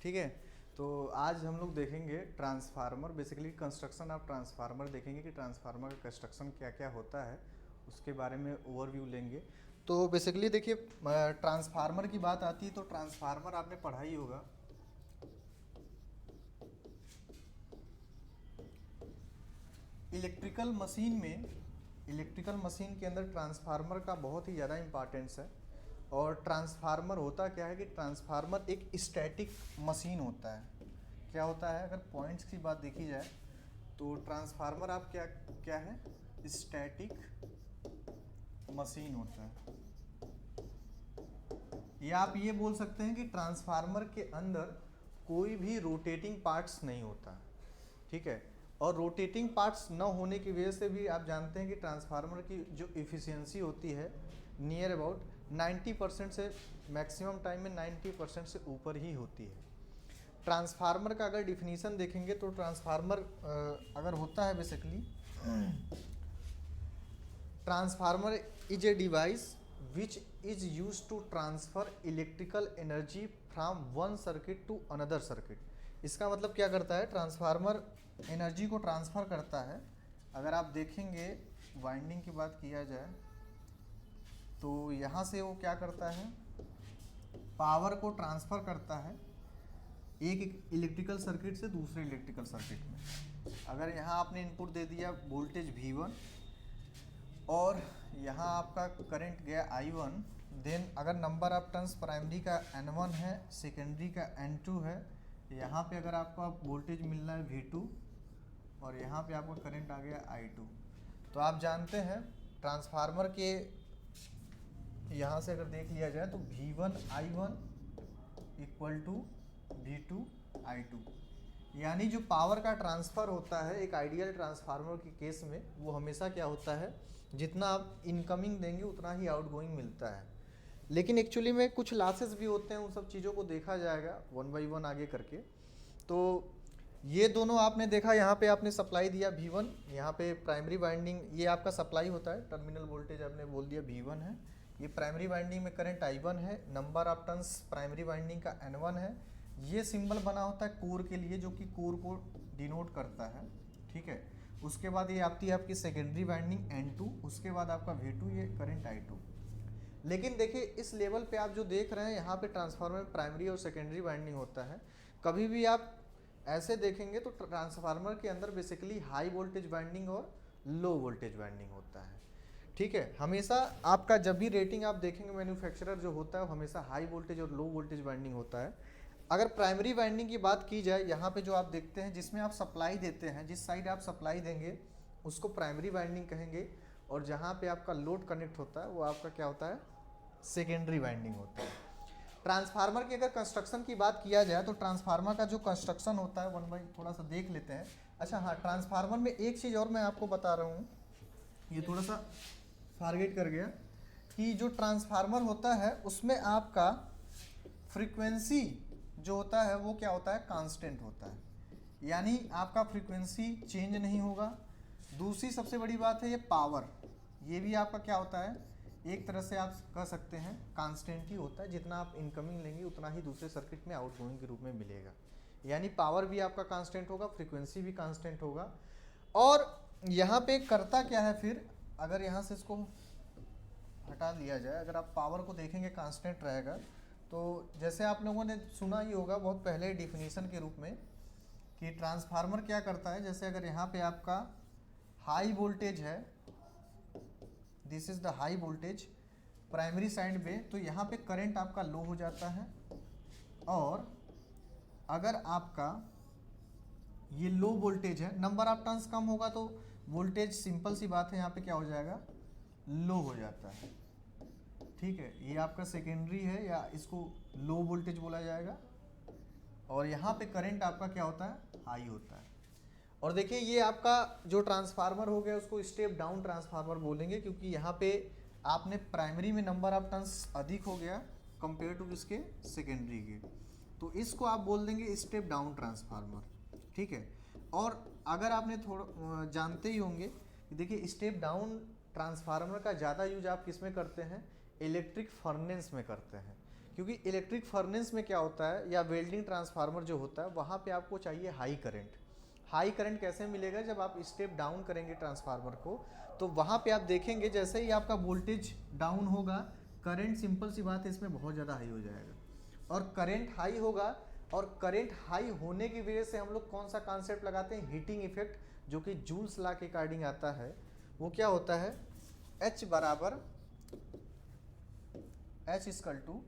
ठीक है। तो आज हम लोग देखेंगे transformer, basically construction of transformer देखेंगे कि ट्रांसफार्मर का कंस्ट्रक्शन क्या क्या होता है, उसके बारे में ओवरव्यू लेंगे। तो बेसिकली देखिए, ट्रांसफार्मर की बात आती है तो ट्रांसफार्मर आपने पढ़ा ही होगा। इलेक्ट्रिकल मशीन के अंदर ट्रांसफार्मर का बहुत ही ज़्यादा इम्पार्टेंस है। और ट्रांसफार्मर होता क्या है कि ट्रांसफार्मर एक स्टैटिक मशीन होता है। क्या होता है, अगर पॉइंट्स की बात देखी जाए तो ट्रांसफार्मर आप क्या क्या है, स्टैटिक मशीन होता है। या आप ये बोल सकते हैं कि ट्रांसफार्मर के अंदर कोई भी रोटेटिंग पार्ट्स नहीं होता, ठीक है। और रोटेटिंग पार्ट्स न होने की वजह से भी आप जानते हैं कि ट्रांसफार्मर की जो इफ़िशियंसी होती है नियर अबाउट 90% से, मैक्सिमम टाइम में 90% से ऊपर ही होती है। ट्रांसफार्मर का अगर डिफिनीशन देखेंगे तो ट्रांसफार्मर अगर होता है basically, transformer is a device which is use to transfer electrical energy from one circuit to another circuit. इसका मतलब क्या करता है, ट्रांसफार्मर एनर्जी को ट्रांसफ़र करता है। अगर आप देखेंगे वाइंडिंग की बात किया जाए तो यहाँ से वो क्या करता है, पावर को ट्रांसफ़र करता है एक इलेक्ट्रिकल सर्किट से दूसरे इलेक्ट्रिकल सर्किट में। अगर यहाँ आपने इनपुट दे दिया वोल्टेज V1 और यहाँ आपका करंट गया I1, देन अगर नंबर ऑफ टर्न्स प्राइमरी का N1 है, सेकेंडरी का N2 है, यहाँ पे अगर आपको वोल्टेज मिल रहा है V2 और यहाँ पे आपका करंट आ गया I2, तो आप जानते हैं ट्रांसफार्मर के यहाँ से अगर देख लिया जाए तो V1 I1 equal to V2 I2, यानी जो पावर का ट्रांसफ़र होता है एक आइडियल ट्रांसफार्मर के केस में, वो हमेशा क्या होता है, जितना आप इनकमिंग देंगे उतना ही आउटगोइंग मिलता है। लेकिन एक्चुअली में कुछ लॉसेस भी होते हैं, उन सब चीज़ों को देखा जाएगा वन बाई वन आगे करके। तो ये दोनों आपने देखा, यहाँ पे आपने सप्लाई दिया V1, यहाँ पे प्राइमरी वाइंडिंग, ये आपका सप्लाई होता है, टर्मिनल वोल्टेज आपने बोल दिया V1 है, ये प्राइमरी वाइंडिंग में करंट I1 है, number of turns primary winding का N1 है। ये सिंबल बना होता है कोर के लिए, जो कि कोर को डिनोट करता है, ठीक है। उसके बाद ये आती है आपकी सेकेंडरी वाइंडिंग N2, उसके बाद आपका V2, ये करंट I2। लेकिन देखिए इस लेवल पे आप जो देख रहे हैं यहाँ पे ट्रांसफार्मर में प्राइमरी और सेकेंडरी वाइंडिंग होता है। कभी भी आप ऐसे देखेंगे तो ट्रांसफार्मर के अंदर बेसिकली हाई वोल्टेज वाइंडिंग और लो वोल्टेज वाइंडिंग होता है, ठीक है। हमेशा आपका जब भी रेटिंग आप देखेंगे मैन्युफैक्चरर जो होता है वो हमेशा हाई वोल्टेज और लो वोल्टेज वाइंडिंग होता है। अगर प्राइमरी वाइंडिंग की बात की जाए, यहाँ पे जो आप देखते हैं जिसमें आप सप्लाई देते हैं, जिस साइड आप सप्लाई देंगे उसको प्राइमरी वाइंडिंग कहेंगे, और जहाँ पे आपका लोड कनेक्ट होता है वो आपका क्या होता है, सेकेंडरी वाइंडिंग होता है। ट्रांसफार्मर की अगर कंस्ट्रक्शन की बात किया जाए तो ट्रांसफार्मर का जो कंस्ट्रक्शन होता है वन बाई थोड़ा सा देख लेते हैं। अच्छा हाँ, ट्रांसफार्मर में एक चीज़ और मैं आपको बता रहा हूँ, ये थोड़ा सा फारगेट कर गया, कि जो ट्रांसफार्मर होता है उसमें आपका फ्रीक्वेंसी जो होता है वो क्या होता है, कांस्टेंट होता है, यानी आपका फ्रीक्वेंसी चेंज नहीं होगा। दूसरी सबसे बड़ी बात है ये पावर, ये भी आपका क्या होता है, एक तरह से आप कह सकते हैं कांस्टेंट ही होता है, जितना आप इनकमिंग लेंगे उतना ही दूसरे सर्किट में आउटगोइंग के रूप में मिलेगा। यानी पावर भी आपका कांस्टेंट होगा, फ्रीक्वेंसी भी कांस्टेंट होगा। और यहाँ पे करता क्या है फिर, अगर यहाँ से इसको हटा दिया जाए, अगर आप पावर को देखेंगे कांस्टेंट रहेगा, तो जैसे आप लोगों ने सुना ही होगा बहुत पहले डिफिनीशन के रूप में कि ट्रांसफार्मर क्या करता है, जैसे अगर यहाँ पे आपका हाई वोल्टेज है, this is the high voltage primary side पे, तो यहाँ पे करंट आपका लो हो जाता है। और अगर आपका ये लो वोल्टेज है, नंबर ऑफ टर्न्स कम होगा तो वोल्टेज सिंपल सी बात है यहाँ पे क्या हो जाएगा, लो हो जाता है, ठीक है। ये आपका सेकेंडरी है या इसको लो वोल्टेज बोला जाएगा, और यहाँ पे करंट आपका क्या होता है, हाई होता है। और देखिए ये आपका जो ट्रांसफार्मर हो गया उसको स्टेप डाउन ट्रांसफार्मर बोलेंगे, क्योंकि यहाँ पे आपने प्राइमरी में नंबर ऑफ टर्न्स अधिक हो गया कंपेयर टू इसके सेकेंडरी के, तो इसको आप बोल देंगे स्टेप डाउन ट्रांसफार्मर, ठीक है। और अगर आपने थोड़ा जानते ही होंगे कि देखिए स्टेप डाउन ट्रांसफार्मर का ज़्यादा यूज आप किस में करते हैं, इलेक्ट्रिक फर्नेस में करते हैं, क्योंकि इलेक्ट्रिक फर्नेस में क्या होता है या वेल्डिंग ट्रांसफार्मर जो होता है वहाँ पे आपको चाहिए हाई करंट। हाई करंट कैसे मिलेगा? जब आप स्टेप डाउन करेंगे ट्रांसफार्मर को तो वहाँ पे आप देखेंगे जैसे ही आपका वोल्टेज डाउन होगा, करंट सिंपल सी बात है इसमें बहुत ज़्यादा हाई हो जाएगा। और करंट हाई होगा, और करंट हाई होने की वजह से हम लोग कौन सा कॉन्सेप्ट लगाते हैं? हीटिंग इफेक्ट, जो कि जूल्स लॉ के अकॉर्डिंग आता है। वो क्या होता है? H बराबर H equal to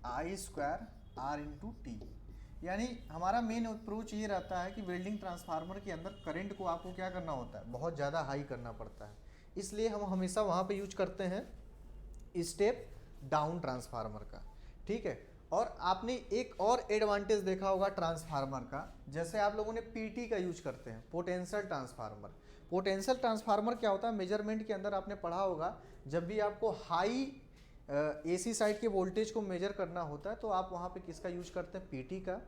I square R into T. यानी हमारा मेन अप्रोच ये रहता है कि वेल्डिंग ट्रांसफार्मर के अंदर करंट को आपको क्या करना होता है? बहुत ज़्यादा हाई करना पड़ता है। इसलिए हम हमेशा वहाँ पे यूज करते हैं स्टेप डाउन ट्रांसफार्मर का, ठीक है। और आपने एक और एडवांटेज देखा होगा ट्रांसफार्मर का, जैसे आप लोगों ने पीटी का यूज करते हैं, पोटेंशियल ट्रांसफार्मर। पोटेंशियल ट्रांसफार्मर क्या होता है? मेजरमेंट के अंदर आपने पढ़ा होगा, जब भी आपको हाई एसी साइड के वोल्टेज को मेजर करना होता है तो आप वहाँ पे किसका यूज करते हैं? पीटी का।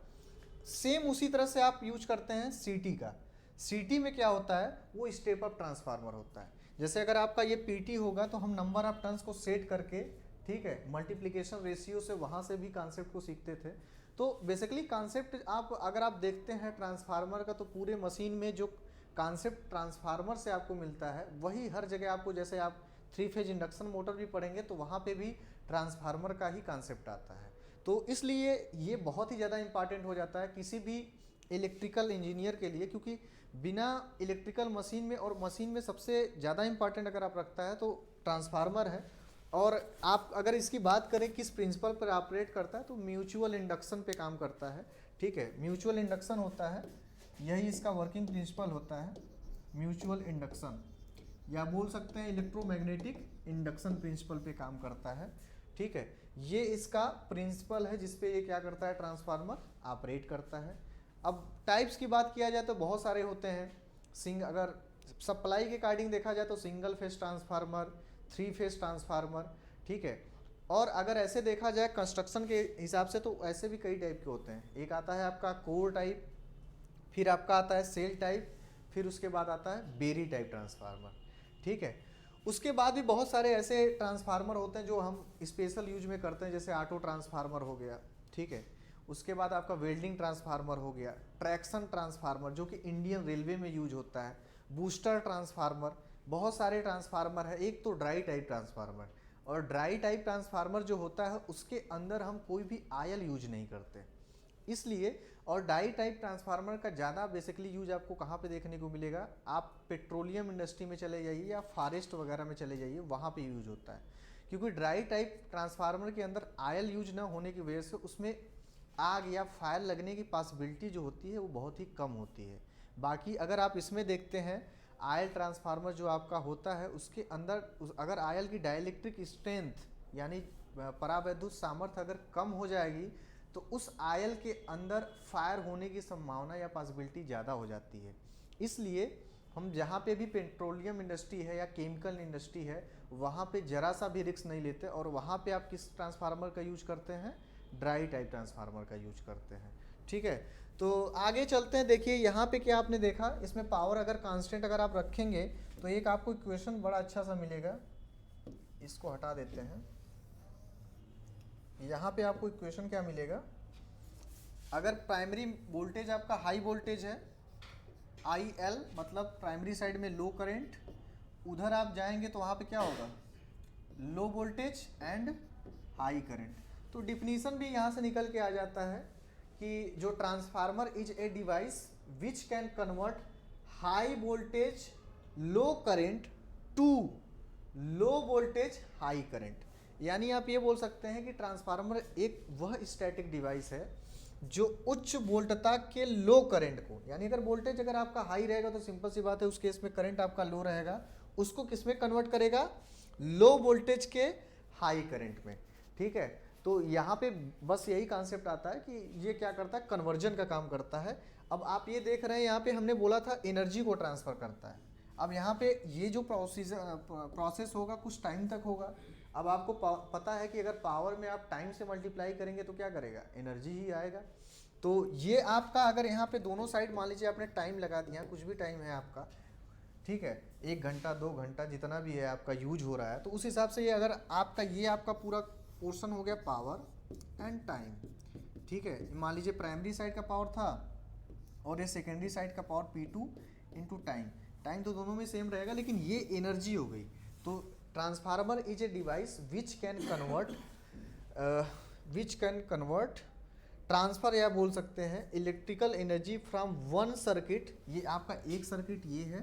सेम उसी तरह से आप यूज करते हैं सीटी का। सीटी में क्या होता है? वो स्टेप अप ट्रांसफार्मर होता है। जैसे अगर आपका ये पीटी होगा तो हम नंबर ऑफ टर्न्स को सेट करके, ठीक है, मल्टीप्लिकेशन रेशियो से वहाँ से भी कॉन्सेप्ट को सीखते थे। तो बेसिकली कॉन्सेप्ट आप अगर आप देखते हैं ट्रांसफार्मर का, तो पूरे मशीन में जो कॉन्सेप्ट ट्रांसफार्मर से आपको मिलता है वही हर जगह आपको, जैसे आप 3 फेज इंडक्शन मोटर भी पढ़ेंगे तो वहाँ पे भी ट्रांसफार्मर का ही कॉन्सेप्ट आता है। तो इसलिए ये बहुत ही ज़्यादा इंपॉर्टेंट हो जाता है किसी भी इलेक्ट्रिकल इंजीनियर के लिए, क्योंकि बिना इलेक्ट्रिकल मशीन में, और मशीन में सबसे ज़्यादा इंपॉर्टेंट अगर आप रखता है तो ट्रांसफार्मर है। और आप अगर इसकी बात करें किस प्रिंसिपल पर ऑपरेट करता है, तो म्यूचुअल इंडक्शन पे काम करता है, ठीक है। म्यूचुअल इंडक्शन होता है, यही इसका वर्किंग प्रिंसिपल होता है, म्यूचुअल इंडक्शन, या बोल सकते हैं इलेक्ट्रोमैग्नेटिक इंडक्शन प्रिंसिपल पे काम करता है, ठीक है। ये इसका प्रिंसिपल है जिसपे ये क्या करता है? ट्रांसफार्मर ऑपरेट करता है। अब टाइप्स की बात किया जाए तो बहुत सारे होते हैं। अगर सप्लाई के अकॉर्डिंग देखा जाए तो single phase transformer, 3 phase transformer, ठीक है। और अगर ऐसे देखा जाए कंस्ट्रक्शन के हिसाब से तो ऐसे भी कई टाइप के होते हैं। एक आता है आपका कोर टाइप, फिर आपका आता है सेल टाइप, फिर उसके बाद आता है बेरी टाइप ट्रांसफार्मर, ठीक है। उसके बाद भी बहुत सारे ऐसे ट्रांसफार्मर होते हैं जो हम स्पेशल यूज में करते हैं, जैसे ऑटो ट्रांसफार्मर हो गया, ठीक है। उसके बाद आपका वेल्डिंग ट्रांसफार्मर हो गया, ट्रैक्शन ट्रांसफार्मर जो कि इंडियन रेलवे में यूज होता है, बूस्टर ट्रांसफार्मर, बहुत सारे ट्रांसफार्मर है। एक तो ड्राई टाइप ट्रांसफार्मर, और ड्राई टाइप ट्रांसफार्मर जो होता है उसके अंदर हम कोई भी आयल यूज नहीं करते, इसलिए। और डाई टाइप ट्रांसफार्मर का ज़्यादा बेसिकली यूज आपको कहाँ पे देखने को मिलेगा? आप पेट्रोलियम इंडस्ट्री में चले जाइए या फॉरेस्ट वगैरह में चले जाइए, वहाँ पे यूज होता है। क्योंकि ड्राई टाइप ट्रांसफार्मर के अंदर आयल यूज ना होने की वजह से उसमें आग या फायर लगने की पॉसिबिलिटी जो होती है वो बहुत ही कम होती है। बाकी अगर आप इसमें देखते हैं, आयल ट्रांसफार्मर जो आपका होता है उसके अंदर अगर आयल की डाइलेक्ट्रिक स्ट्रेंथ यानी परावैद्युत सामर्थ्य अगर कम हो जाएगी तो उस आयल के अंदर फायर होने की संभावना या पॉसिबिलिटी ज़्यादा हो जाती है। इसलिए हम जहाँ पे भी पेट्रोलियम इंडस्ट्री है या केमिकल इंडस्ट्री है वहाँ पे जरा सा भी रिस्क नहीं लेते, और वहाँ पे आप किस ट्रांसफार्मर का यूज करते हैं? ड्राई टाइप ट्रांसफार्मर का यूज करते हैं, ठीक है। तो आगे चलते हैं। देखिए यहाँ पे क्या आपने देखा, इसमें पावर अगर कांस्टेंट अगर आप रखेंगे तो एक आपको इक्वेशन बड़ा अच्छा सा मिलेगा। इसको हटा देते हैं। यहाँ पे आपको इक्वेशन क्या मिलेगा? अगर प्राइमरी वोल्टेज आपका हाई वोल्टेज है, IL मतलब प्राइमरी साइड में लो करंट, उधर आप जाएंगे तो वहाँ पे क्या होगा? Low voltage and high current. तो डिफिनीशन भी यहाँ से निकल के आ जाता है कि जो transformer is a device which can convert high voltage low current to low voltage high current. यानी आप ये बोल सकते हैं कि ट्रांसफार्मर एक वह स्टैटिक डिवाइस है जो उच्च वोल्टता के लो करंट को, यानी अगर वोल्टेज अगर आपका हाई रहेगा तो सिंपल सी बात है उस केस में करंट आपका लो रहेगा, उसको किस में कन्वर्ट करेगा? लो वोल्टेज के हाई करंट में, ठीक है। तो यहाँ पे बस यही कॉन्सेप्ट आता है कि ये क्या करता है? कन्वर्जन का काम करता है। अब आप ये देख रहे हैं यहाँ पे हमने बोला था एनर्जी को ट्रांसफर करता है। अब यहाँ पे ये जो प्रोसेस होगा कुछ टाइम तक होगा। अब आपको पता है कि अगर पावर में आप टाइम से मल्टीप्लाई करेंगे तो क्या करेगा? एनर्जी ही आएगा। तो ये आपका अगर यहाँ पे दोनों साइड मान लीजिए आपने टाइम लगा दिया, कुछ भी टाइम है आपका, ठीक है, 1 घंटा 2 घंटा जितना भी है आपका यूज हो रहा है, तो उस हिसाब से ये अगर आपका ये आपका पूरा पोर्शन हो गया पावर एंड टाइम, ठीक है। मान लीजिए प्राइमरी साइड का पावर था और ये सेकेंडरी साइड का power P2 into time, time तो दोनों में सेम रहेगा लेकिन ये एनर्जी हो गई। तो transformer is a device which can convert transfer या बोल सकते हैं electrical energy from one circuit, ये आपका एक सर्किट ये है,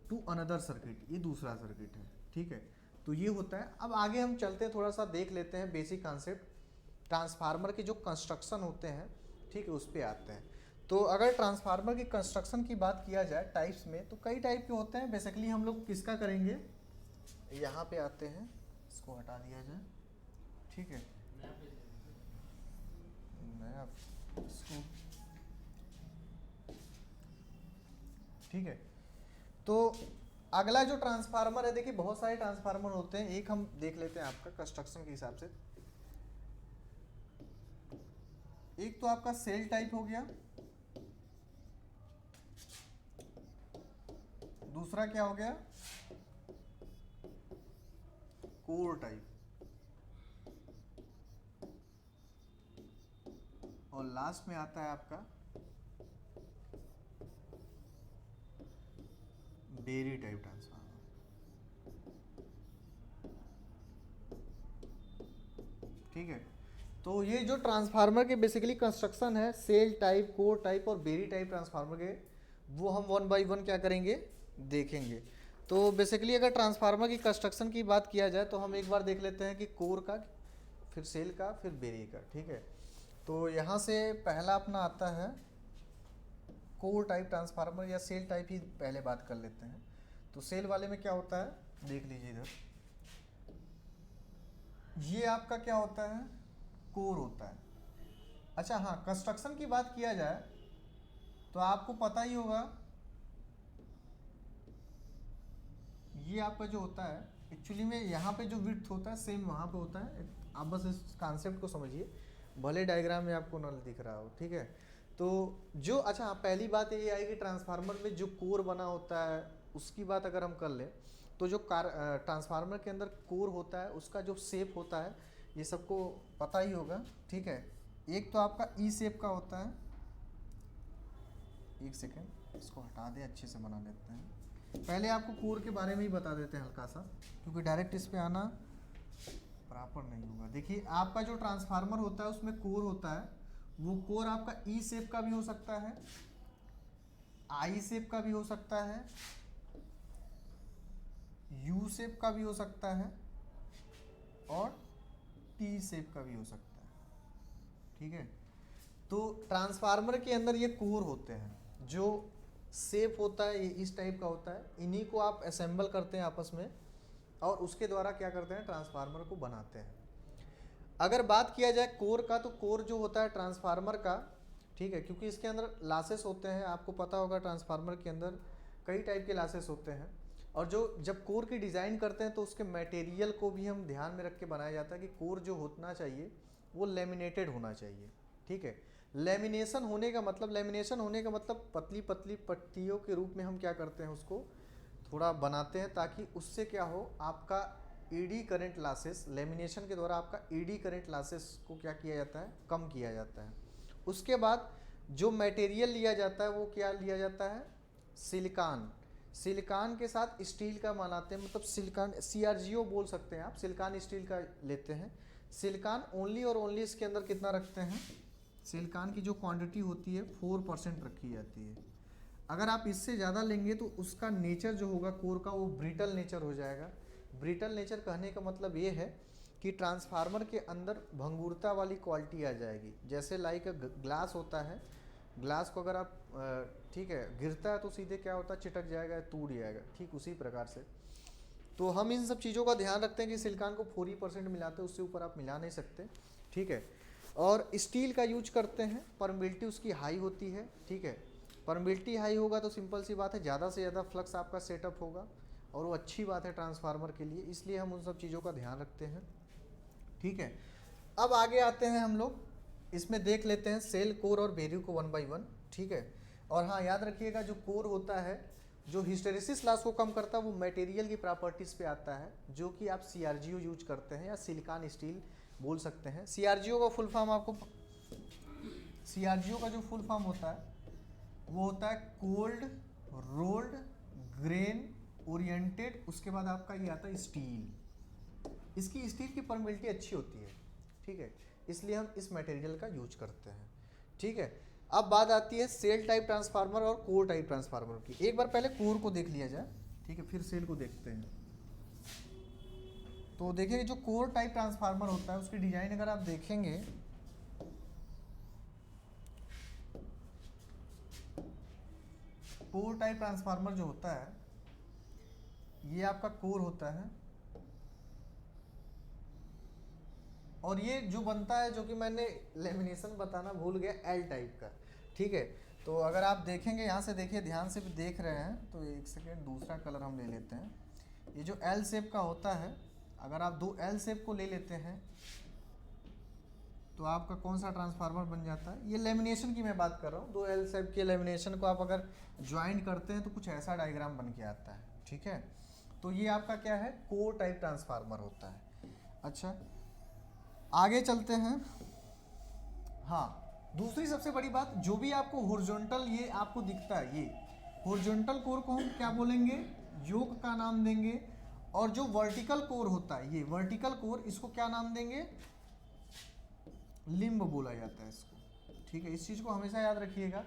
टू अनदर सर्किट, ये दूसरा सर्किट है, ठीक है। तो ये होता है। अब आगे हम चलते हैं, थोड़ा सा देख लेते हैं बेसिक कॉन्सेप्ट ट्रांसफार्मर के जो कंस्ट्रक्शन होते हैं, ठीक है, उस पर आते हैं। तो अगर ट्रांसफार्मर की कंस्ट्रक्शन की बात किया जाए टाइप्स में, तो कई टाइप के होते हैं। बेसिकली हम लोग किसका करेंगे, यहाँ पे आते हैं, इसको हटा दिया जाए, ठीक है। मैं इसको, ठीक है। तो अगला जो ट्रांसफार्मर है, देखिए बहुत सारे ट्रांसफार्मर होते हैं, एक हम देख लेते हैं आपका कंस्ट्रक्शन के हिसाब से। एक तो आपका सेल टाइप हो गया, दूसरा क्या हो गया, कोर टाइप, और लास्ट में आता है आपका बेरी टाइप ट्रांसफार्मर, ठीक है। तो ये जो ट्रांसफार्मर के बेसिकली कंस्ट्रक्शन है, सेल टाइप, कोर टाइप और बेरी टाइप ट्रांसफार्मर के, वो हम वन बाय वन क्या करेंगे, देखेंगे। तो बेसिकली अगर ट्रांसफार्मर की कंस्ट्रक्शन की बात किया जाए तो हम एक बार देख लेते हैं कि कोर का, फिर सेल का, फिर बेरी का, ठीक है। तो यहाँ से पहला अपना आता है कोर टाइप ट्रांसफार्मर, या सेल टाइप ही पहले बात कर लेते हैं। तो सेल वाले में क्या होता है, देख लीजिए इधर, ये आपका क्या होता है, कोर होता है। अच्छा हाँ, कंस्ट्रक्शन की बात किया जाए तो आपको पता ही होगा, ये आपका जो होता है एक्चुअली में यहाँ पे जो विड्थ होता है सेम वहाँ पे होता है। आप बस इस कॉन्सेप्ट को समझिए, भले डायग्राम में आपको न दिख रहा हो, ठीक है। तो जो, अच्छा हाँ, पहली बात ये आई कि ट्रांसफार्मर में जो कोर बना होता है उसकी बात अगर हम कर लें, तो जो ट्रांसफार्मर के अंदर कोर होता है उसका जो शेप होता है ये सबको पता ही होगा, ठीक है। एक तो आपका ई शेप का होता है, एक सेकेंड इसको हटा दें, अच्छे से बना लेते हैं। पहले आपको कोर के बारे में ही बता देते हैं हल्का सा, क्योंकि डायरेक्ट इस पे आना प्रॉपर नहीं होगा। देखिए आपका जो ट्रांसफार्मर होता है उसमें कोर होता है, वो कोर आपका ई शेप का भी हो सकता है, आई शेप का भी हो सकता है, यू शेप का भी हो सकता है, और टी शेप का भी हो सकता है, ठीक है। तो ट्रांसफार्मर के अंदर ये कोर होते हैं, जो शेप होता है ये इस टाइप का होता है, इन्हीं को आप असेंबल करते हैं आपस में और उसके द्वारा क्या करते हैं, ट्रांसफार्मर को बनाते हैं। अगर बात किया जाए कोर का, तो कोर जो होता है ट्रांसफार्मर का, ठीक है, क्योंकि इसके अंदर लासेस होते हैं, आपको पता होगा ट्रांसफार्मर के अंदर कई टाइप के लासेस होते हैं। और जो जब कोर की डिज़ाइन करते हैं तो उसके मटेरियल को भी हम ध्यान में रख के बनाया जाता है कि कोर जो होना चाहिए वो लेमिनेटेड होना चाहिए, ठीक है। लेमिनेशन होने का मतलब पतली पतली पट्टियों के रूप में हम क्या करते हैं, उसको थोड़ा बनाते हैं, ताकि उससे क्या हो, आपका ईडी करंट लॉसेस, लेमिनेशन के द्वारा आपका ईडी करंट लॉसेस को क्या किया जाता है, कम किया जाता है। उसके बाद जो मटेरियल लिया जाता है वो क्या लिया जाता है, सिलिकॉन। सिलिकॉन के साथ स्टील का बनाते हैं, मतलब सिलिकॉन CRGO बोल सकते हैं आप, सिलिकॉन स्टील का लेते हैं। सिलिकॉन ओनली और ओनली इसके अंदर कितना रखते हैं, सिलिकॉन की जो क्वांटिटी होती है 4% रखी जाती है। अगर आप इससे ज़्यादा लेंगे तो उसका नेचर जो होगा कोर का, वो ब्रिटल नेचर हो जाएगा। ब्रिटल नेचर कहने का मतलब ये है कि ट्रांसफार्मर के अंदर भंगुरता वाली क्वालिटी आ जाएगी। जैसे लाइक ग्लास होता है, ग्लास को अगर आप ठीक है गिरता है तो सीधे क्या होता है, चिटक जाएगा, टूट जाएगा, ठीक उसी प्रकार से। तो हम इन सब चीज़ों का ध्यान रखते हैं कि सिलिकॉन को 4% मिलाते हैं, उससे ऊपर आप मिला नहीं सकते, ठीक है। और स्टील का यूज करते हैं, परमिबिलिटी उसकी हाई होती है, ठीक है। परमिबिलिटी हाई होगा तो सिंपल सी बात है, ज़्यादा से ज़्यादा फ्लक्स आपका सेटअप होगा और वो अच्छी बात है ट्रांसफार्मर के लिए, इसलिए हम उन सब चीज़ों का ध्यान रखते हैं, ठीक है। अब आगे आते हैं हम लोग, इसमें देख लेते हैं सेल, कोर और बेरी को वन बाई वन, ठीक है। और हाँ याद रखिएगा, जो कोर होता है जो हिस्टेरेसिस लॉस को कम करता है वो मटेरियल की प्रॉपर्टीज़ पे आता है, जो कि आप CRGO यूज करते हैं या सिलिकॉन स्टील बोल सकते हैं। सीआरजीओ का फुल फॉर्म आपको, सीआरजीओ का जो फुल फॉर्म होता है वो होता है कोल्ड रोल्ड ग्रेन ओरिएंटेड, उसके बाद आपका ये आता है स्टील। इसकी स्टील की परमेबिलिटी अच्छी होती है, ठीक है, इसलिए हम इस मटेरियल का यूज करते हैं, ठीक है। अब बात आती है सेल टाइप ट्रांसफार्मर और कोर टाइप ट्रांसफार्मर की। एक बार पहले कोर को देख लिया जाए, ठीक है, फिर सेल को देखते हैं। तो देखिए जो कोर टाइप ट्रांसफार्मर होता है उसकी डिजाइन अगर आप देखेंगे, कोर टाइप ट्रांसफार्मर जो होता है ये आपका कोर होता है, और ये जो बनता है, जो कि मैंने लेमिनेशन बताना भूल गया, एल टाइप का, ठीक है। तो अगर आप देखेंगे यहाँ से, देखिए ध्यान से भी देख रहे हैं, तो एक सेकेंड दूसरा कलर हम ले लेते हैं। ये जो एल शेप का होता है, अगर आप दो एल शेप को ले लेते हैं तो आपका कौन सा ट्रांसफार्मर बन जाता है, ये लेमिनेशन की मैं बात कर रहा हूँ। दो एल शेप के लेमिनेशन को आप अगर ज्वाइंट करते हैं तो कुछ ऐसा डायग्राम बन के आता है, ठीक है। तो ये आपका क्या है, कोर टाइप ट्रांसफार्मर होता है। अच्छा आगे चलते हैं। हाँ, दूसरी सबसे बड़ी बात, जो भी आपको हॉरिजॉन्टल ये आपको दिखता है, ये हॉरिजॉन्टल कोर को हम क्या बोलेंगे, योक का नाम देंगे। और जो वर्टिकल कोर होता है, ये वर्टिकल कोर, इसको क्या नाम देंगे, लिम्ब बोला जाता है इसको, ठीक है। इस चीज़ को हमेशा याद रखिएगा।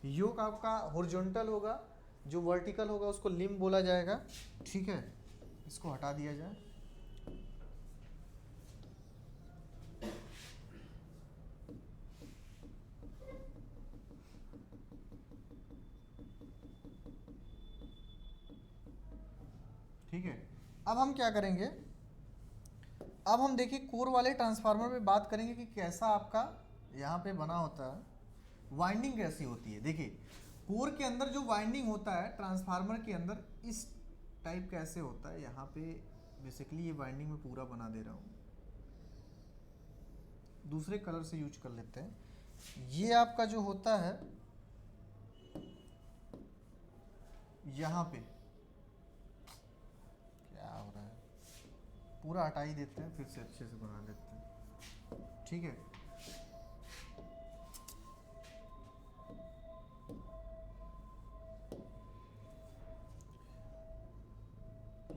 योक आपका हॉरिजॉन्टल होगा, जो वर्टिकल होगा उसको लिम्ब बोला जाएगा, ठीक है। इसको हटा दिया जाए। ठीक है, अब हम क्या करेंगे, अब हम देखिए कोर वाले ट्रांसफार्मर पे बात करेंगे कि कैसा आपका यहाँ पे बना होता है, वाइंडिंग कैसी होती है। देखिए कोर के अंदर जो वाइंडिंग होता है ट्रांसफार्मर के अंदर, इस टाइप कैसे होता है। यहाँ पे बेसिकली ये वाइंडिंग में पूरा बना दे रहा हूँ, दूसरे कलर से यूज कर लेते हैं। ये आपका जो होता है यहाँ पे क्या हो रहा है, पूरा हटा ही देते हैं, फिर से अच्छे से बना लेते हैं, ठीक है।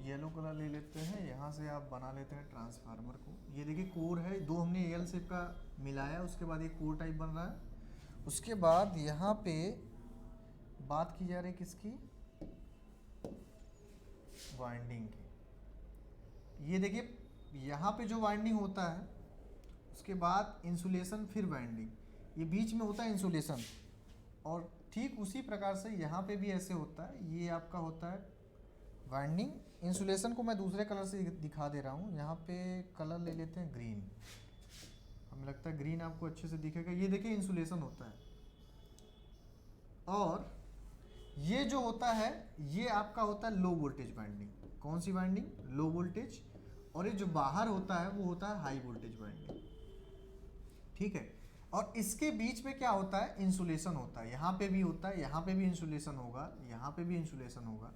येलो कलर ले लेते हैं, यहाँ से आप बना लेते हैं ट्रांसफार्मर को। ये देखिए कोर है, दो हमने एल शेप का मिलाया, उसके बाद ये कोर टाइप बन रहा है। उसके बाद यहाँ पे बात की जा रही है किसकी, वाइंडिंग की। ये देखिए यहाँ पे जो वाइंडिंग होता है, उसके बाद इंसुलेशन, फिर वाइंडिंग, ये बीच में होता है इंसुलेशन। और ठीक उसी प्रकार से यहाँ पे भी ऐसे होता है, ये आपका होता है वाइंडिंग। इंसुलेशन को मैं दूसरे कलर से दिखा दे रहा हूँ, यहाँ पे कलर ले लेते हैं ग्रीन, हमें लगता है ग्रीन आपको अच्छे से दिखेगा। ये देखिए इंसुलेशन होता है, और ये जो होता है ये आपका होता है लो वोल्टेज वाइंडिंग। कौन सी वाइंडिंग, लो वोल्टेज। और ये जो बाहर होता है वो होता है हाई वोल्टेज वाइंडिंग, ठीक है। और इसके बीच में क्या होता है, इंसुलेशन होता है। यहाँ पे भी होता है, यहाँ पे भी इंसुलेशन होगा, यहाँ पे भी इंसुलेशन होगा।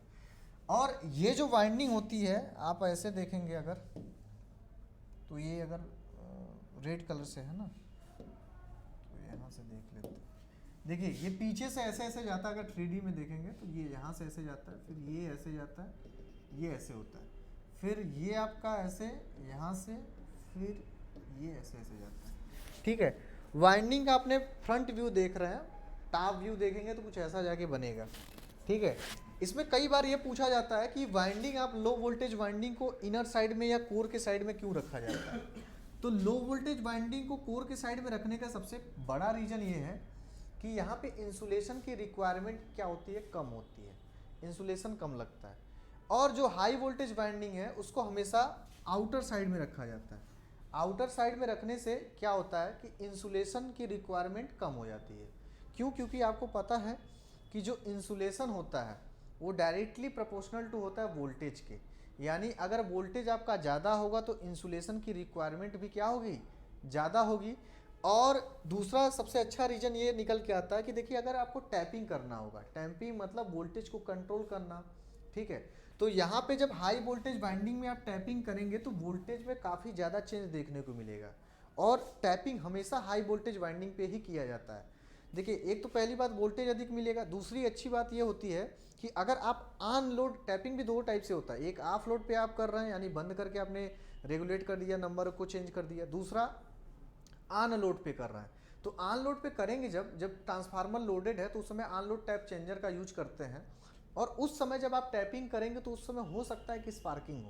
और ये जो वाइंडिंग होती है, आप ऐसे देखेंगे अगर, तो ये अगर रेड कलर से है ना, तो यहाँ से देख लेते हैं। देखिए ये पीछे से ऐसे ऐसे जाता है, अगर 3D में देखेंगे तो ये यहाँ से ऐसे जाता है, फिर ये ऐसे जाता है, ये ऐसे होता है, फिर ये आपका ऐसे यहाँ से, फिर ये ऐसे ऐसे जाता है, ठीक है। वाइंडिंग का आपने फ्रंट व्यू देख रहे हैं, टॉप व्यू देखेंगे तो कुछ ऐसा जाके बनेगा, ठीक है। इसमें कई बार ये पूछा जाता है कि वाइंडिंग, आप लो वोल्टेज वाइंडिंग को इनर साइड में या कोर के साइड में क्यों रखा जाता है। तो लो वोल्टेज वाइंडिंग को कोर के साइड में रखने का सबसे बड़ा रीजन ये है कि यहाँ पे इंसुलेशन की रिक्वायरमेंट क्या होती है, कम होती है, इंसुलेशन कम लगता है। और जो हाई वोल्टेज वाइंडिंग है उसको हमेशा आउटर साइड में रखा जाता है। आउटर साइड में रखने से क्या होता है कि इंसुलेशन की रिक्वायरमेंट कम हो जाती है। क्यों, क्योंकि आपको पता है कि जो इंसुलेशन होता है वो डायरेक्टली प्रोपोर्शनल टू होता है वोल्टेज के। यानी अगर वोल्टेज आपका ज़्यादा होगा तो इंसुलेशन की रिक्वायरमेंट भी क्या होगी, ज़्यादा होगी। और दूसरा सबसे अच्छा रीज़न ये निकल के आता है कि देखिए अगर आपको टैपिंग करना होगा, टैपिंग मतलब वोल्टेज को कंट्रोल करना, ठीक है। तो यहाँ पे जब हाई वोल्टेज वाइंडिंग में आप टैपिंग करेंगे तो वोल्टेज में काफ़ी ज़्यादा चेंज देखने को मिलेगा, और टैपिंग हमेशा हाई वोल्टेज वाइंडिंग पे ही किया जाता है। देखिए, एक तो पहली बात वोल्टेज अधिक मिलेगा, दूसरी अच्छी बात ये होती है कि अगर आप ऑन लोड, टैपिंग भी दो टाइप से होता है, एक ऑफ लोड पे आप कर रहे हैं यानी बंद करके आपने रेगुलेट कर दिया, नंबर को चेंज कर दिया, दूसरा ऑन लोड पे कर रहे हैं। तो ऑन लोड पे करेंगे जब जब ट्रांसफार्मर लोडेड है तो उस समय ऑन लोड टैप चेंजर का यूज करते हैं, और उस समय जब आप टैपिंग करेंगे तो उस समय हो सकता है कि स्पार्किंग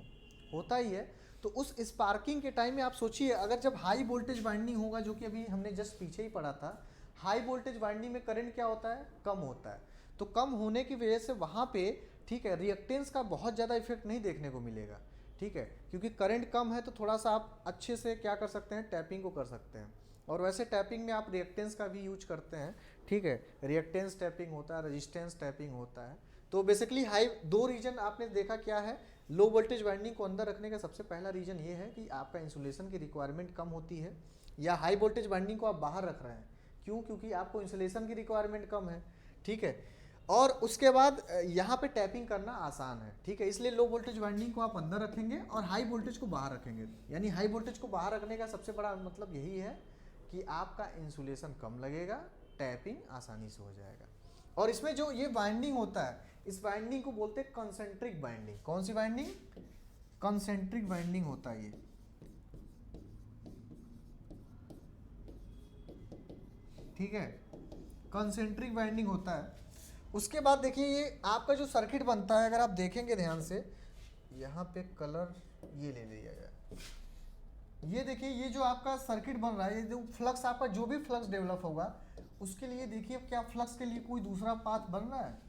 होता ही है। तो उस स्पार्किंग के टाइम में आप सोचिए, अगर जब हाई वोल्टेज वाइंडिंग होगा, जो कि अभी हमने जस्ट पीछे ही पढ़ा था, हाई वोल्टेज वाइंडिंग में करंट क्या होता है, कम होता है। तो कम होने की वजह से वहाँ पे, ठीक है, रिएक्टेंस का बहुत ज़्यादा इफेक्ट नहीं देखने को मिलेगा, ठीक है, क्योंकि करंट कम है तो थोड़ा सा आप अच्छे से क्या कर सकते हैं, टैपिंग को कर सकते हैं। और वैसे टैपिंग में आप रिएक्टेंस का भी यूज करते हैं, ठीक है, रिएक्टेंस टैपिंग होता है, रेजिस्टेंस टैपिंग होता है। तो बेसिकली हाई, दो रीजन आपने देखा क्या है, लो वोल्टेज वाइंडिंग को अंदर रखने का सबसे पहला रीजन ये है कि आपका इंसुलेशन की रिक्वायरमेंट कम होती है, या हाई वोल्टेज वाइंडिंग को आप बाहर रख रहे हैं, क्यों, क्योंकि आपको इंसुलेशन की रिक्वायरमेंट कम है, ठीक है। और उसके बाद यहाँ पे टैपिंग करना आसान है, ठीक है, इसलिए लो वोल्टेज वाइंडिंग को आप अंदर रखेंगे और हाई वोल्टेज को बाहर रखेंगे। यानी हाई वोल्टेज को बाहर रखने का सबसे बड़ा मतलब यही है कि आपका इंसुलेशन कम लगेगा, टैपिंग आसानी से हो जाएगा। और इसमें जो ये वाइंडिंग होता है, इस वाइंडिंग को बोलते हैं कंसेंट्रिक वाइंडिंग। कौन सी वाइंडिंग, कंसेंट्रिक वाइंडिंग होता है ये, ठीक है, कंसेंट्रिक वाइंडिंग होता है। उसके बाद देखिए, ये आपका जो सर्किट बनता है, अगर आप देखेंगे ध्यान से, यहाँ पे कलर ये ले लिया जाए, ये देखिए, ये जो आपका सर्किट बन रहा है, ये जो फ्लक्स, आपका जो भी फ्लक्स डेवलप होगा उसके लिए देखिए, क्या फ्लक्स के लिए कोई दूसरा पाथ बन रहा है,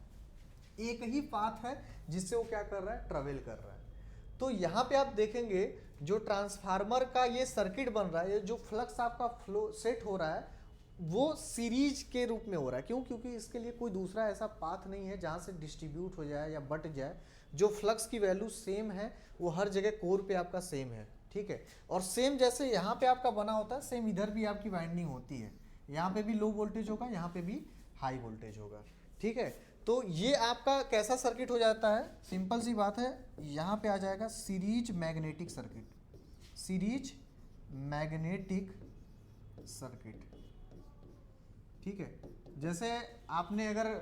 एक ही पाथ है जिससे वो क्या कर रहा है, ट्रेवल कर रहा है। तो यहाँ पे आप देखेंगे जो ट्रांसफार्मर का ये सर्किट बन रहा है, ये जो फ्लक्स आपका फ्लो सेट हो रहा है, वो सीरीज के रूप में हो रहा है। क्यों, क्योंकि इसके लिए कोई दूसरा ऐसा पाथ नहीं है जहाँ से डिस्ट्रीब्यूट हो जाए या बट जाए। जो फ्लक्स की वैल्यू सेम है वो हर जगह कोर पे आपका सेम है, ठीक है। और सेम जैसे यहाँ पे आपका बना होता है, सेम इधर भी आपकी वाइंडिंग होती है, यहाँ पे भी लो वोल्टेज होगा, यहाँ पे भी हाई वोल्टेज होगा, ठीक है। तो ये आपका कैसा सर्किट हो जाता है, सिंपल सी बात है, यहाँ पे आ जाएगा series magnetic circuit, series magnetic circuit, ठीक है। जैसे आपने अगर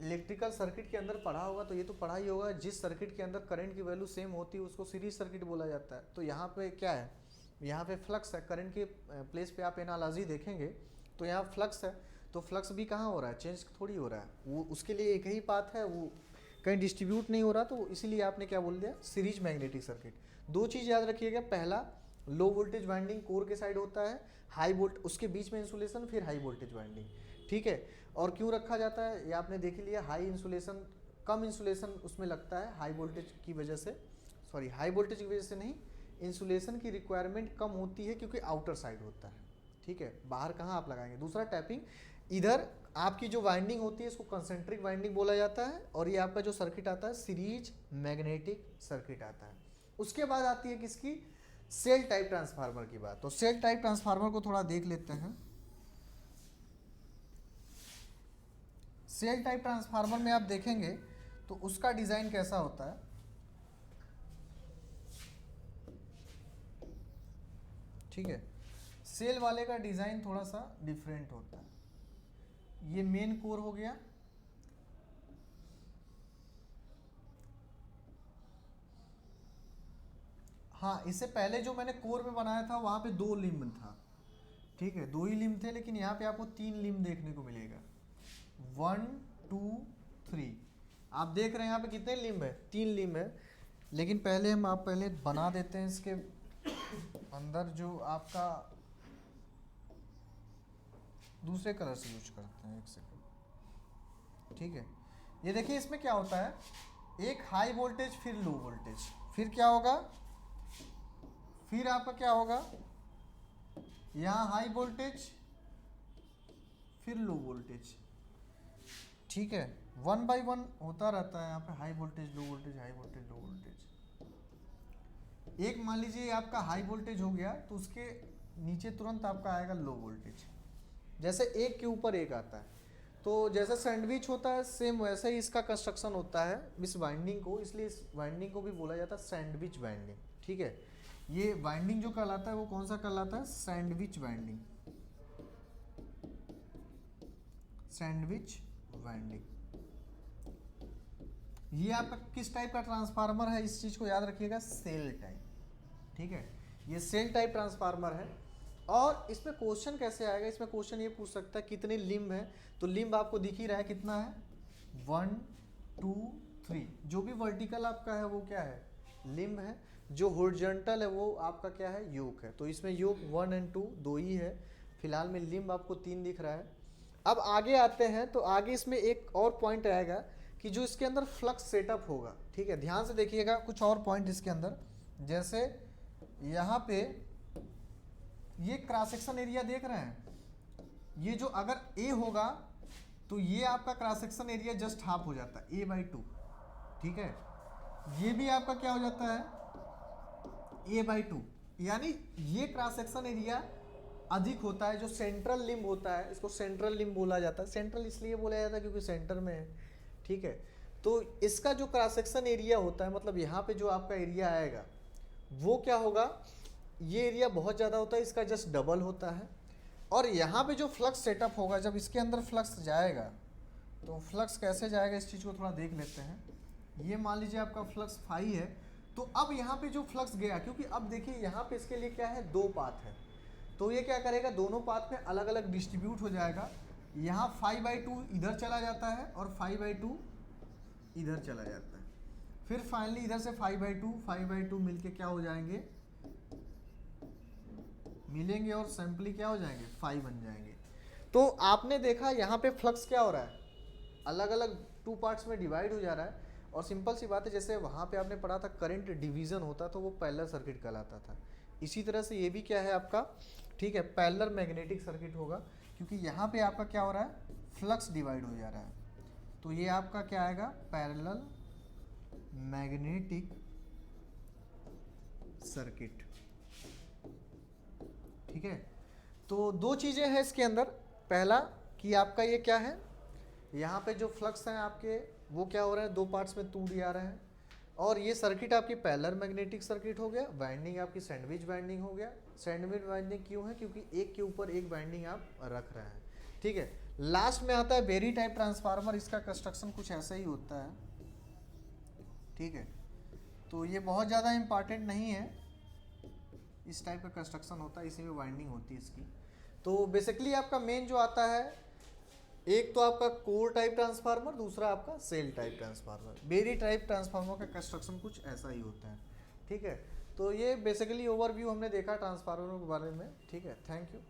इलेक्ट्रिकल सर्किट के अंदर पढ़ा होगा तो ये तो पढ़ा ही होगा, जिस सर्किट के अंदर करंट की वैल्यू सेम होती है उसको सीरीज सर्किट बोला जाता है। तो यहाँ पे क्या है, यहाँ पे फ्लक्स है, करंट के प्लेस पे आप एनालॉजी देखेंगे तो यहाँ फ्लक्स है, तो फ्लक्स भी कहाँ हो रहा है, चेंज थोड़ी हो रहा है, वो उसके लिए एक ही पाथ है, वो कहीं डिस्ट्रीब्यूट नहीं हो रहा, तो इसीलिए आपने क्या बोल दिया, सीरीज मैग्नेटिक सर्किट। दो चीज़ याद रखिएगा, पहला लो वोल्टेज वाइंडिंग कोर के साइड होता है, हाई वोल्ट उसके बीच में इंसुलेशन, फिर हाई वोल्टेज वाइंडिंग, ठीक है। और क्यों रखा जाता है ये आपने देख लिया, हाई इंसुलेशन, कम इंसुलेशन उसमें लगता है हाई वोल्टेज की वजह से, सॉरी हाई वोल्टेज की वजह से नहीं, इंसुलेशन की रिक्वायरमेंट कम होती है क्योंकि आउटर साइड होता है, ठीक है, बाहर कहाँ आप लगाएंगे। दूसरा टैपिंग, इधर आपकी जो वाइंडिंग होती है इसको कंसेंट्रिक वाइंडिंग बोला जाता है, और ये आपका जो सर्किट आता है सीरीज मैग्नेटिक सर्किट आता है। उसके बाद आती है किसकी, सेल टाइप ट्रांसफार्मर की बात। तो सेल टाइप ट्रांसफार्मर को थोड़ा देख लेते हैं। सेल टाइप ट्रांसफार्मर में आप देखेंगे तो उसका डिजाइन कैसा होता है, ठीक है, सेल वाले का डिजाइन थोड़ा सा डिफरेंट होता है। ये मेन कोर हो गया, हाँ, इससे पहले जो मैंने कोर में बनाया था वहां पे दो लिम्ब था, ठीक है, दो ही लिम्ब थे, लेकिन यहाँ पे आपको तीन लिम्ब देखने को मिलेगा, 1 2 3। आप देख रहे हैं यहाँ पे कितने लिम्ब है, तीन लिम्ब है। लेकिन पहले हम आप पहले बना देते हैं इसके अंदर जो आपका दूसरे कलर से यूज करते हैं, एक सेकंड, ठीक है। ये देखिए इसमें क्या होता है, एक हाई वोल्टेज फिर लो वोल्टेज, फिर क्या होगा, फिर आपका क्या होगा, यहाँ हाई वोल्टेज फिर लो वोल्टेज, ठीक है, 1 by 1 होता रहता है यहाँ पे, हाई वोल्टेज लो voltage, high voltage low voltage. एक मान लीजिए आपका हाई वोल्टेज हो गया तो उसके नीचे तुरंत आपका आएगा लो वोल्टेज, जैसे एक के ऊपर एक आता है। तो जैसा सैंडविच होता है सेम वैसा ही इसका कंस्ट्रक्शन होता है इस वाइंडिंग को, इसलिए इस वाइंडिंग को भी बोला जाता है सैंडविच वाइंडिंग। ठीक है, ये वाइंडिंग जो कहलाता है वो कौन सा कहलाता है? Sandwich winding. Sandwich winding. ये आपका किस टाइप का ट्रांसफार्मर है, इस चीज को याद रखिएगा, सेल टाइप। ठीक है, ये सेल टाइप ट्रांसफार्मर है। और इसमें क्वेश्चन कैसे आएगा? इसमें क्वेश्चन ये पूछ सकता है कितने लिम्ब है, तो लिम्ब आपको दिख ही रहा है कितना है, 1 2 3। जो भी वर्टिकल आपका है वो क्या है? लिम्ब है। जो हॉरिजॉन्टल है वो आपका क्या है? योक है। तो इसमें योक 1 और 2 दो ही है। फिलहाल में लिम्ब आपको 3 दिख रहा है। अब आगे आते हैं तो आगे इसमें एक और पॉइंट आएगा कि जो इसके अंदर फ्लक्स सेटअप होगा। ठीक है, ध्यान से देखिएगा कुछ और पॉइंट इसके अंदर, जैसे यहाँ पे ये क्रॉस सेक्शन एरिया देख रहे हैं, ये जो अगर ए होगा तो ये आपका cross section area just half हो जाता है, a/2। ठीक है, ये भी आपका क्या हो जाता है? a/2। यानी ये क्रॉस सेक्शन एरिया अधिक होता है। जो सेंट्रल लिम्ब होता है, इसको सेंट्रल लिम्ब बोला जाता है। सेंट्रल इसलिए बोला जाता है क्योंकि सेंटर में है। ठीक है, तो इसका जो क्रॉस सेक्शन एरिया होता है, मतलब यहाँ पे जो आपका एरिया आएगा वो क्या होगा? ये एरिया बहुत ज़्यादा होता है, इसका जस्ट डबल होता है। और यहाँ पे जो फ्लक्स सेटअप होगा, जब इसके अंदर फ्लक्स जाएगा तो फ्लक्स कैसे जाएगा इस चीज़ को थोड़ा देख लेते हैं। ये मान लीजिए आपका फ्लक्स फाई है, तो अब यहाँ पे जो फ्लक्स गया, क्योंकि अब देखिए यहाँ पे इसके लिए क्या है? 2 पाथ है, तो ये क्या करेगा? दोनों पाथ में अलग अलग डिस्ट्रीब्यूट हो जाएगा। यहाँ 5/2 इधर चला जाता है और 5/2 इधर चला जाता है। फिर फाइनली इधर से 5/2 मिलके क्या हो जाएंगे? मिलेंगे और सिंपली क्या हो जाएंगे? 5 बन जाएंगे। तो आपने देखा यहाँ पे फ्लक्स क्या हो रहा है? अलग अलग 2 पार्ट्स में डिवाइड हो जा रहा है। और सिंपल सी बात है, जैसे वहाँ पे आपने पढ़ा था करंट डिवीजन होता तो वो पैरेलल सर्किट कहलाता था। इसी तरह से ये भी क्या है आपका? ठीक है, पैरेलल मैग्नेटिक सर्किट होगा, क्योंकि यहाँ पे आपका क्या हो रहा है? फ्लक्स डिवाइड हो जा रहा है। तो ये आपका क्या आएगा? Parallel magnetic circuit. ठीक है, तो 2 चीज़ें हैं इसके अंदर। पहला कि आपका ये क्या है, यहाँ पे जो फ्लक्स हैं आपके वो क्या हो रहे हैं? 2 पार्ट्स में टूट जा रहे हैं। और ये सर्किट आपकी पैरेलल मैग्नेटिक सर्किट हो गया। वाइंडिंग आपकी सैंडविच वाइंडिंग हो गया। सैंडविच वाइंडिंग क्यों है? क्योंकि एक के ऊपर एक वाइंडिंग आप रख रहे हैं। ठीक है, लास्ट में आता है बेरी टाइप ट्रांसफार्मर। इसका कंस्ट्रक्शन कुछ ऐसा ही होता है। ठीक है, तो ये बहुत ज़्यादा इंपॉर्टेंट नहीं है, इस टाइप का कंस्ट्रक्शन होता है, इसी में वाइंडिंग होती है इसकी। तो बेसिकली आपका मेन जो आता है, एक तो आपका कोर टाइप ट्रांसफार्मर, दूसरा आपका shell type transformer. Berry type transformer का कंस्ट्रक्शन कुछ ऐसा ही होता है। ठीक है, तो ये बेसिकली ओवरव्यू हमने देखा ट्रांसफार्मर के बारे में। ठीक है, थैंक यू।